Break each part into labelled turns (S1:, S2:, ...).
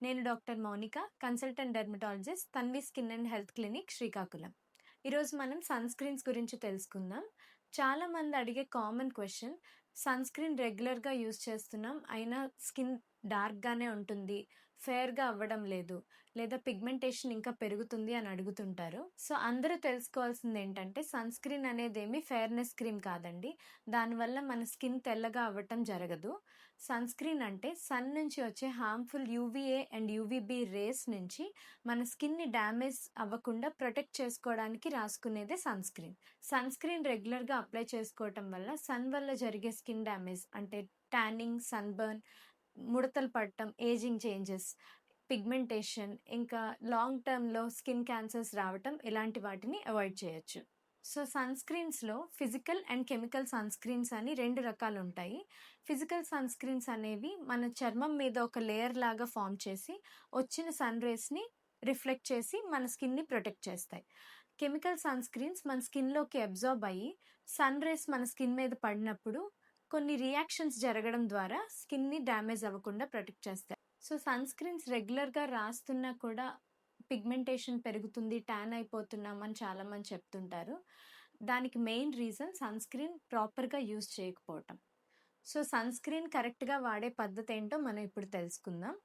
S1: నేను doctor Mounika, consultant dermatologist, Tanvi skin and health clinic, Srikakulam. ఈరోజు మనం సన్ స్క్రీన్స్ గురించి తెలుసుకుందాం. చాలామంది అడిగే కామన్ క్వశ్చన్, సన్ స్క్రీన్ రెగ్యులర్‌గా యూజ్ చేస్తున్నాం. అయినా స్కిన్ డార్క్‌గానే ఉంటుంది. ఫెయిర్‌గా అవ్వడం లేదు. లేదా పిగ్మెంటేషన్ ఇంకా పెరుగుతుంది అని అడుగుతుంటారు. సో, అందరూ తెలుసుకోవాల్సిందేంటంటే సన్ స్క్రీన్ అనేదేమి ఫెయిర్‌నెస్ క్రీమ్ కాదండి. దానివల్ల మన స్కిన్ తెల్లగా అవ్వటం జరగదు. సన్ స్క్రీన్ అంటే సన్ నుంచి వచ్చే harmful UVA and UVB rays నుంచి మన స్కిన్‌ని డ్యామేజ్ అవ్వకుండా ప్రొటెక్ట్ చేసుకోవడానికి రాసుకునేదే సన్ స్క్రీన్. సన్ స్క్రీన్ రెగ్యులర్‌గా అప్లై చేసుకోవటం వల్ల సన్ వల్ల జరిగే స్కిన్ డ్యామేజ్ అంటే ట్యానింగ్, సన్‌బర్న్, ముడతలు పడటం, ఏజింగ్ చేంజెస్, పిగ్మెంటేషన్, ఇంకా లాంగ్ టర్మ్‌లో స్కిన్ క్యాన్సర్స్ రావటం ఇలాంటి వాటిని అవాయిడ్ చేయొచ్చు. సో, సన్ స్క్రీన్స్‌లో physical and chemical sunscreens అని 2 రకాలుంటాయి. ఫిజికల్ సన్ స్క్రీన్స్ అనేవి మన చర్మం మీద ఒక లేయర్ లాగా ఫార్మ్ చేసి, వచ్చిన సన్ రేస్‌ని రిఫ్లెక్ట్ చేసి మన స్కిన్‌ని ప్రొటెక్ట్ చేస్తాయి. కెమికల్ సన్ స్క్రీన్స్ మన స్కిన్‌లోకి అబ్జార్బ్ అయ్యి, సన్ రేస్ మన స్కిన్ మీద పడినప్పుడు కొన్ని రియాక్షన్స్ జరగడం ద్వారా స్కిన్‌ని డ్యామేజ్ అవ్వకుండా ప్రొటెక్ట్ చేస్తాయి. సో, సన్ స్క్రీన్స్ రెగ్యులర్‌గా రాస్తున్నా కూడా పిగ్మెంటేషన్ పెరుగుతుంది, ట్యాన్ అయిపోతున్నాం అని చాలామంది చెప్తుంటారు. దానికి మెయిన్ రీజన్ సన్ స్క్రీన్ ప్రాపర్‌గా యూజ్ చేయకపోవటం. సో, సన్ స్క్రీన్ కరెక్ట్‌గా వాడే పద్ధతేంటో మనం ఇప్పుడు తెలుసుకుందాం.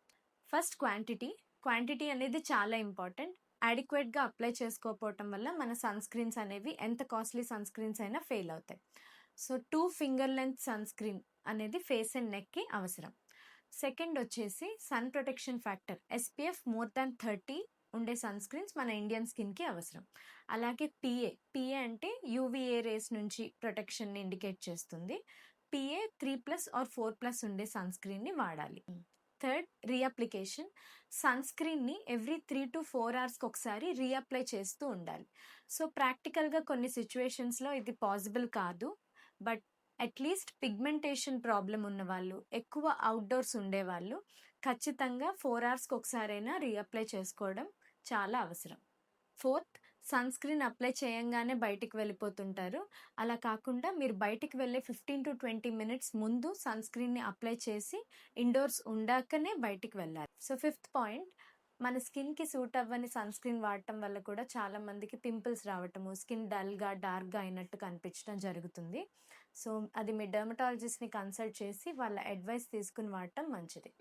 S1: ఫస్ట్ క్వాంటిటీ అనేది చాలా ఇంపార్టెంట్. అడిక్వేట్‌గా అప్లై చేసుకోకపోవటం వల్ల మన సన్ స్క్రీన్స్ అనేవి ఎంత కాస్ట్‌లీ సన్ స్క్రీన్స్ అయినా ఫెయిల్ అవుతాయి. So, 2 finger length sun screen అనేది ఫేస్ అండ్ నెక్‌కి అవసరం. సెకండ్ వచ్చేసి sun protection factor SPF more than 30 ఉండే సన్ స్క్రీన్స్ మన ఇండియన్ స్కిన్‌కి అవసరం. అలాగే PA అంటే యూవీఏ రేస్ నుంచి ప్రొటెక్షన్‌ని ఇండికేట్ చేస్తుంది. PA 3+ ఆర్ 4+ ఉండే సన్ స్క్రీన్‌ని వాడాలి. Third, reapplication. సన్ స్క్రీన్ని ఎవ్రీ 3-4 అవర్స్‌కి ఒకసారి రీఅప్లై చేస్తూ ఉండాలి. సో, ప్రాక్టికల్‌గా కొన్ని సిచ్యువేషన్స్‌లో ఇది పాసిబుల్ కాదు. బట్ అట్లీస్ట్ పిగ్మెంటేషన్ ప్రాబ్లమ్ ఉన్నవాళ్ళు, ఎక్కువ అవుట్‌డోర్స్ ఉండేవాళ్ళు ఖచ్చితంగా 4 అవర్స్‌కి ఒకసారైనా రీఅప్లై చేసుకోవడం చాలా అవసరం. ఫోర్త్, సన్ స్క్రీన్ అప్లై చేయంగానే బయటికి వెళ్ళిపోతుంటారు. అలా కాకుండా మీరు బయటికి వెళ్ళే 15-20 మినిట్స్ ముందు సన్ స్క్రీన్‌ని అప్లై చేసి ఇండోర్స్ ఉండాకనే బయటికి వెళ్ళాలి. సో, ఫిఫ్త్ పాయింట్, మన స్కిన్‌కి సూట్ అవ్వని సన్ స్క్రీన్ వాడటం వల్ల కూడా చాలా మందికి పింపుల్స్ రావటము, స్కిన్ డల్‌గా, డార్క్‌గా అయినట్టు కనిపించడం జరుగుతుంది. సో, అది మీ డెర్మటాలజిస్ట్‌ని కన్సల్ట్ చేసి వాళ్ళ అడ్వైస్ తీసుకొని వాడటం మంచిది.